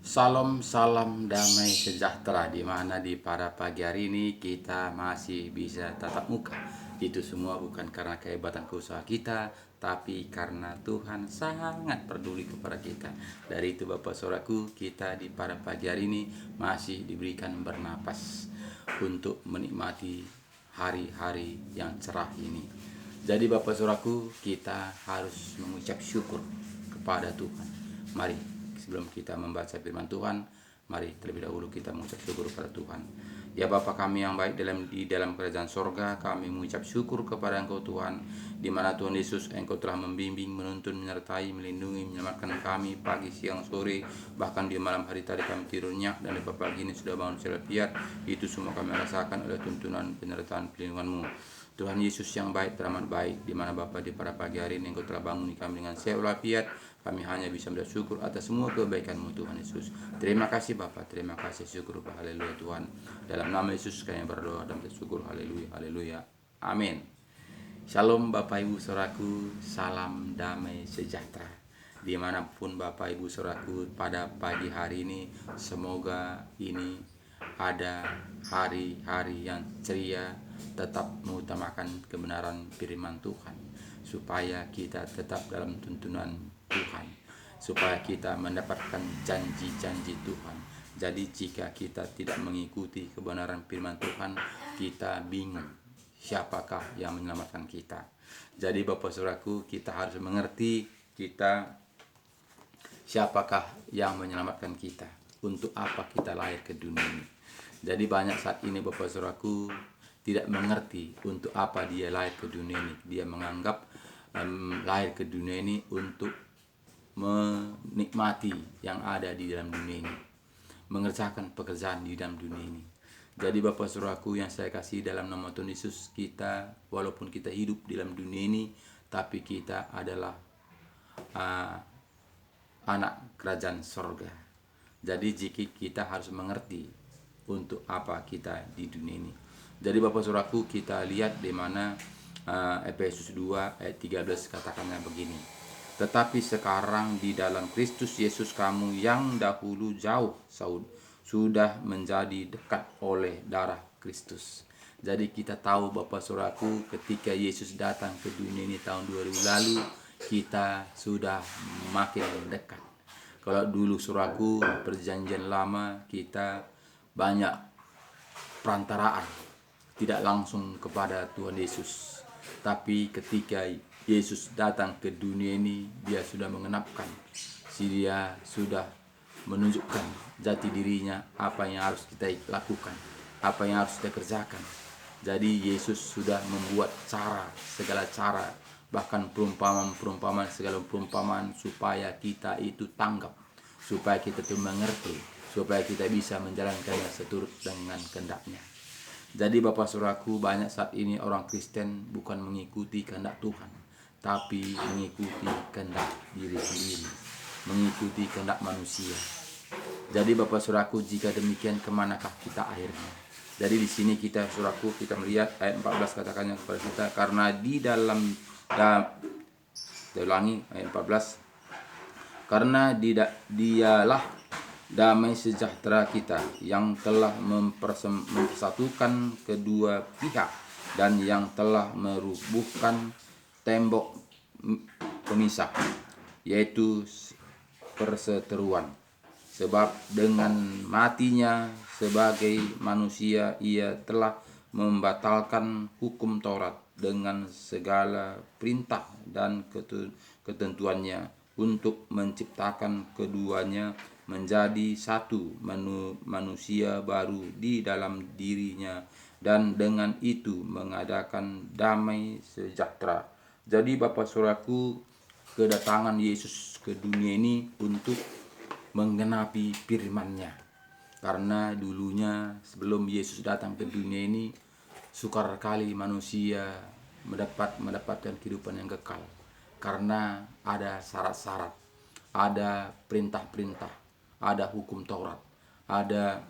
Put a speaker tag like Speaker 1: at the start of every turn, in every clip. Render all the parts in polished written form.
Speaker 1: Salam, salam damai sejahtera di mana di pada pagi hari ini kita masih bisa tatap muka. Itu semua bukan karena kehebatan usaha kita, tapi karena Tuhan sangat peduli kepada kita. Dari itu Bapak Saudaraku, kita di pada pagi hari ini masih diberikan bernapas untuk menikmati hari-hari yang cerah ini. Jadi Bapak Saudaraku, kita harus mengucap syukur kepada Tuhan. Mari sebelum kita membaca firman Tuhan, mari terlebih dahulu kita mengucap syukur kepada Tuhan. Ya Bapa kami yang baik di dalam kerajaan sorga, kami mengucap syukur kepada Engkau Tuhan, di mana Tuhan Yesus Engkau telah membimbing, menuntun, menyertai, melindungi, menyelamatkan kami pagi, siang, sore, bahkan di malam hari tadi kami tidur nyenyak dan di pagi ini sudah bangun secara piat. Itu semua kami rasakan oleh tuntunan penyertaan perlindungan-Mu. Tuhan Yesus yang baik, teramat baik, di mana Bapa di pada pagi hari ini Engkau telah bangun kami dengan sehat walafiat. Kami hanya bisa bersyukur atas semua kebaikan-Mu Tuhan Yesus. Terima kasih Bapa, terima kasih, syukur, haleluya Tuhan. Dalam nama Yesus kami berdoa dan bersyukur, haleluya, haleluya, amin. Shalom Bapak Ibu Saudaraku, salam damai sejahtera. Dimanapun Bapak Ibu Saudaraku pada pagi hari ini, semoga ini ada hari-hari yang ceria, tetap mengutamakan kebenaran firman Tuhan, supaya kita tetap dalam tuntunan Tuhan, supaya kita mendapatkan janji-janji Tuhan. Jadi jika kita tidak mengikuti kebenaran firman Tuhan, kita bingung siapakah yang menyelamatkan kita. Jadi Bapak Saudaraku, kita harus mengerti kita siapakah yang menyelamatkan kita, untuk apa kita lahir ke dunia ini. Jadi banyak saat ini Bapak Saudaraku tidak mengerti untuk apa dia lahir ke dunia ini. Dia menganggap lahir ke dunia ini untuk menikmati yang ada di dalam dunia ini, mengerjakan pekerjaan di dalam dunia ini. Jadi Bapak Saudaraku yang saya kasih dalam nama Tuhan Yesus, kita walaupun kita hidup di dalam dunia ini, tapi kita adalah anak kerajaan sorga. Jadi jika kita harus mengerti untuk apa kita di dunia ini. Jadi Bapak Saudaraku, kita lihat di mana Efesus 2 ayat 13 katakannya begini. Tetapi sekarang di dalam Kristus Yesus kamu yang dahulu jauh sudah menjadi dekat oleh darah Kristus. Jadi kita tahu Bapak Saudaraku, ketika Yesus datang ke dunia ini tahun 2000 lalu, kita sudah makin dekat. Kalau dulu Saudaraku, perjanjian lama kita banyak perantaraan, tidak langsung kepada Tuhan Yesus. Tapi ketika Yesus datang ke dunia ini, dia sudah mengenapkan, dia sudah menunjukkan jati dirinya, apa yang harus kita lakukan, apa yang harus kita kerjakan. Jadi Yesus sudah membuat segala cara, bahkan perumpamaan, segala perumpamaan, supaya kita itu tanggap, supaya kita itu mengerti, supaya kita bisa menjalankannya seturut dengan kehendaknya. Jadi Bapak Saudaraku, banyak saat ini orang Kristen bukan mengikuti kehendak Tuhan, tapi mengikuti kehendak diri sendiri, mengikuti kehendak manusia. Jadi Bapak Saudaraku, jika demikian kemanakah kita akhirnya? Jadi di sini kita Saudaraku, kita melihat ayat 14 katakannya kepada kita, karena di dalam ulangi ayat 14, karena dialah damai sejahtera kita yang telah mempersatukan kedua pihak dan yang telah merubuhkan tembok pemisah, yaitu perseteruan. Sebab dengan matinya sebagai manusia ia telah membatalkan hukum Taurat dengan segala perintah dan ketentuannya, untuk menciptakan keduanya menjadi satu manusia baru di dalam dirinya, dan dengan itu mengadakan damai sejahtera. Jadi Bapak Saudaraku, kedatangan Yesus ke dunia ini untuk menggenapi firman-Nya. Karena dulunya sebelum Yesus datang ke dunia ini, sukar kali manusia mendapatkan kehidupan yang kekal, karena ada syarat-syarat, ada perintah-perintah, ada hukum Taurat, ada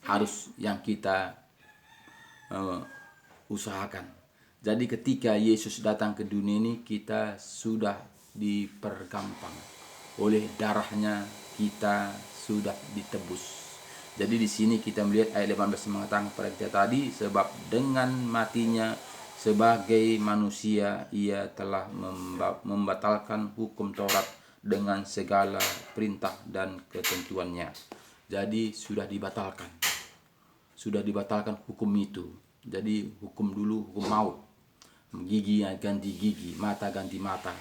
Speaker 1: harus yang kita usahakan. Jadi ketika Yesus datang ke dunia ini, kita sudah dipergampang, oleh darahnya kita sudah ditebus. Jadi di sini kita melihat ayat 18 mengatakan kepada kita tadi, sebab dengan matinya sebagai manusia ia telah membatalkan hukum Taurat dengan segala perintah dan ketentuannya. Jadi sudah dibatalkan hukum itu. Jadi hukum dulu hukum maut, gigi ganti gigi, mata ganti mata.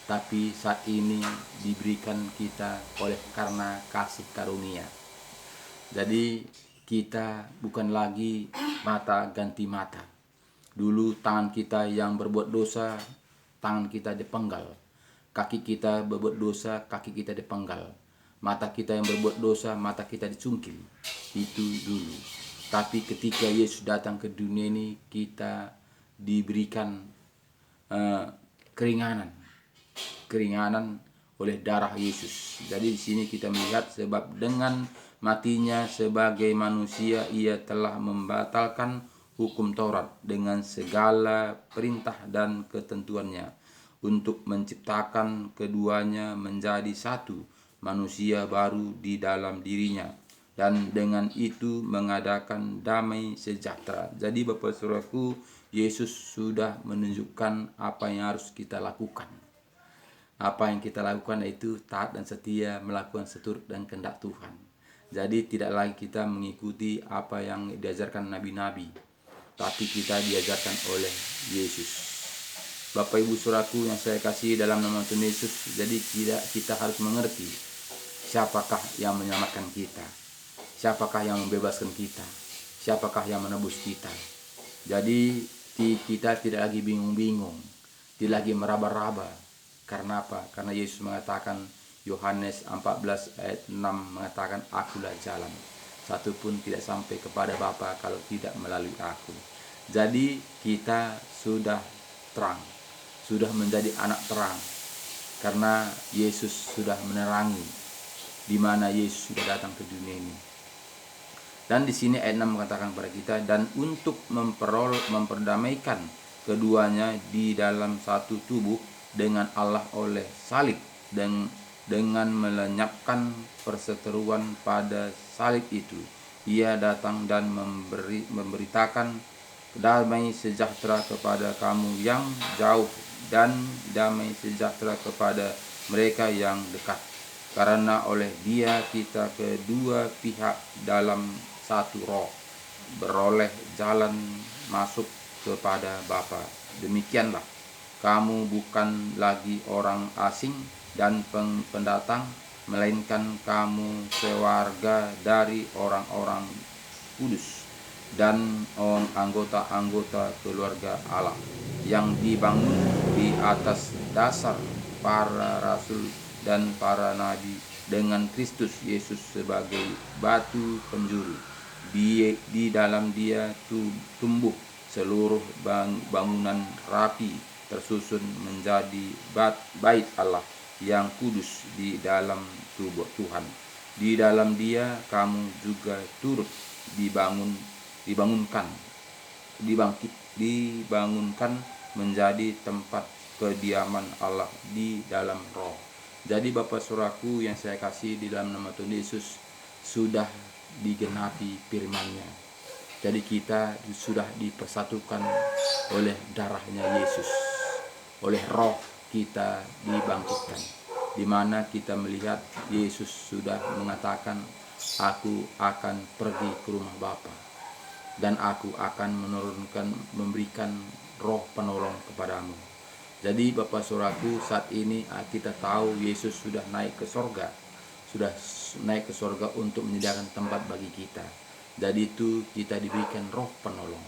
Speaker 1: Tapi saat ini diberikan kita oleh karena kasih karunia. Jadi kita bukan lagi mata ganti mata. Dulu tangan kita yang berbuat dosa, tangan kita dipenggal. Kaki kita berbuat dosa, kaki kita dipenggal. Mata kita yang berbuat dosa, mata kita dicungkil. Itu dulu. Tapi ketika Yesus datang ke dunia ini, kita diberikan keringanan oleh darah Yesus. Jadi di sini kita melihat, sebab dengan matinya sebagai manusia ia telah membatalkan hukum Taurat dengan segala perintah dan ketentuannya, untuk menciptakan keduanya menjadi satu manusia baru di dalam dirinya, dan dengan itu mengadakan damai sejahtera. Jadi Bapak Saudaraku, Yesus sudah menunjukkan apa yang harus kita lakukan. Apa yang kita lakukan itu taat dan setia melakukan seturut dan kehendak Tuhan. Jadi tidak lagi kita mengikuti apa yang diajarkan nabi-nabi, tapi kita diajarkan oleh Yesus. Bapak Ibu Saudaraku yang saya kasih dalam nama Tuhan Yesus, jadi kita harus mengerti siapakah yang menyelamatkan kita, siapakah yang membebaskan kita, siapakah yang menebus kita. Jadi kita tidak lagi bingung-bingung, tidak lagi meraba-raba. Karena apa? Karena Yesus mengatakan, Yohanes 14 ayat 6 mengatakan, akulah jalan, satu pun tidak sampai kepada Bapa kalau tidak melalui aku. Jadi kita sudah terang, sudah menjadi anak terang, karena Yesus sudah menerangi di mana Yesus sudah datang ke dunia ini. Dan di sini ayat 6 mengatakan kepada kita, dan untuk memperdamaikan keduanya di dalam satu tubuh dengan Allah oleh salib, dan dengan melenyapkan perseteruan pada salib itu, ia datang dan memberitakan damai sejahtera kepada kamu yang jauh, dan damai sejahtera kepada mereka yang dekat. Karena oleh Dia kita kedua pihak dalam satu roh beroleh jalan masuk kepada Bapa. Demikianlah kamu bukan lagi orang asing dan pendatang, melainkan kamu sewarga dari orang-orang kudus dan anggota-anggota keluarga Allah, yang dibangun di atas dasar para rasul dan para nabi, dengan Kristus Yesus sebagai batu penjuru. Di dalam Dia tumbuh seluruh bangunan rapi, tersusun menjadi bait Allah yang kudus di dalam tubuh Tuhan. Di dalam Dia kamu juga turut dibangunkan menjadi tempat kediaman Allah di dalam roh. Jadi Bapak Saudaraku yang saya kasih di dalam nama Tuhan Yesus, sudah digenapi firman-Nya. Jadi kita sudah dipersatukan oleh darahnya Yesus, oleh roh kita dibangkitkan, di mana kita melihat Yesus sudah mengatakan, aku akan pergi ke rumah Bapa, dan aku akan memberikan roh penolong kepadamu. Jadi Bapak Saudaraku, saat ini kita tahu Yesus sudah naik ke sorga, untuk menyediakan tempat bagi kita. Jadi itu kita diberikan roh penolong.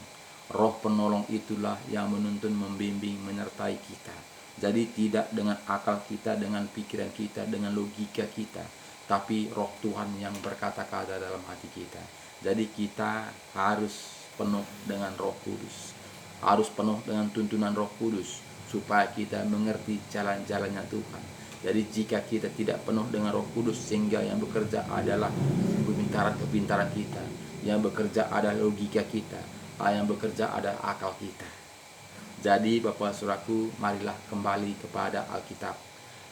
Speaker 1: Roh penolong itulah yang menuntun, membimbing, menyertai kita. Jadi tidak dengan akal kita, dengan pikiran kita, dengan logika kita, tapi roh Tuhan yang berkata-kata dalam hati kita. Jadi kita harus penuh dengan Roh Kudus, harus penuh dengan tuntunan Roh Kudus, supaya kita mengerti jalan-jalannya Tuhan. Jadi jika kita tidak penuh dengan Roh Kudus, sehingga yang bekerja adalah kepintaran kita, yang bekerja adalah logika kita, yang bekerja adalah akal kita. Jadi Bapak Saudaraku, marilah kembali kepada Alkitab.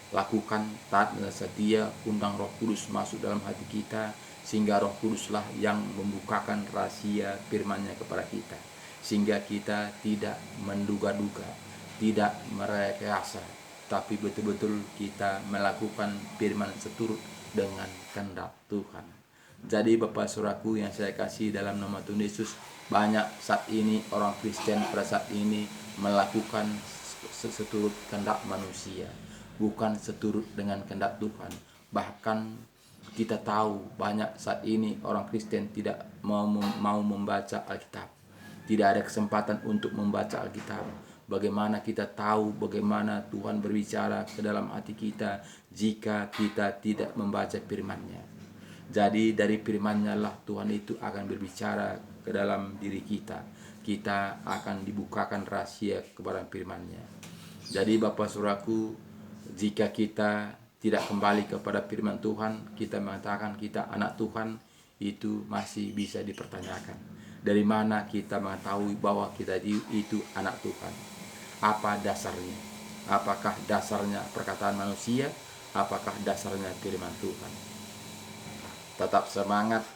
Speaker 1: lakukan, taat dan setia, undang Roh Kudus masuk dalam hati kita, sehingga Roh Kuduslah yang membukakan rahasia firman-Nya kepada kita, sehingga kita tidak menduga-duga, tidak merekayasa, tapi betul-betul kita melakukan firman seturut dengan kehendak Tuhan. Jadi Bapak Saudaraku yang saya kasih dalam nama Tuhan Yesus, banyak saat ini orang Kristen pada saat ini melakukan seturut kehendak manusia, bukan seturut dengan kehendak Tuhan. Bahkan kita tahu banyak saat ini orang Kristen tidak mau membaca Alkitab. Tidak ada kesempatan untuk membaca Alkitab. Bagaimana kita tahu bagaimana Tuhan berbicara ke dalam hati kita jika kita tidak membaca firman-Nya? Jadi dari firman-Nya lah Tuhan itu akan berbicara ke dalam diri kita. Kita akan dibukakan rahasia kepada firman-Nya. Jadi Bapak Saudaraku, jika kita tidak kembali kepada firman Tuhan, kita mengatakan kita anak Tuhan, itu masih bisa dipertanyakan. Dari mana kita mengetahui bahwa kita itu anak Tuhan? Apa dasarnya? Apakah dasarnya perkataan manusia? Apakah dasarnya firman Tuhan? Tetap semangat,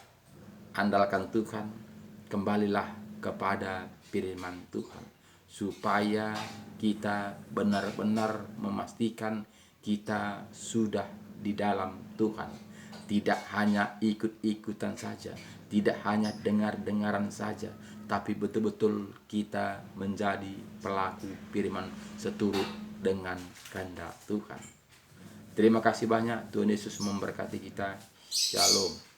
Speaker 1: andalkan Tuhan, kembalilah kepada firman Tuhan, supaya kita benar-benar memastikan kita sudah di dalam Tuhan. Tidak hanya ikut-ikutan saja, tidak hanya dengar-dengaran saja, tapi betul-betul kita menjadi pelaku firman seturut dengan kehendak Tuhan. Terima kasih banyak, Tuhan Yesus memberkati kita. Shalom.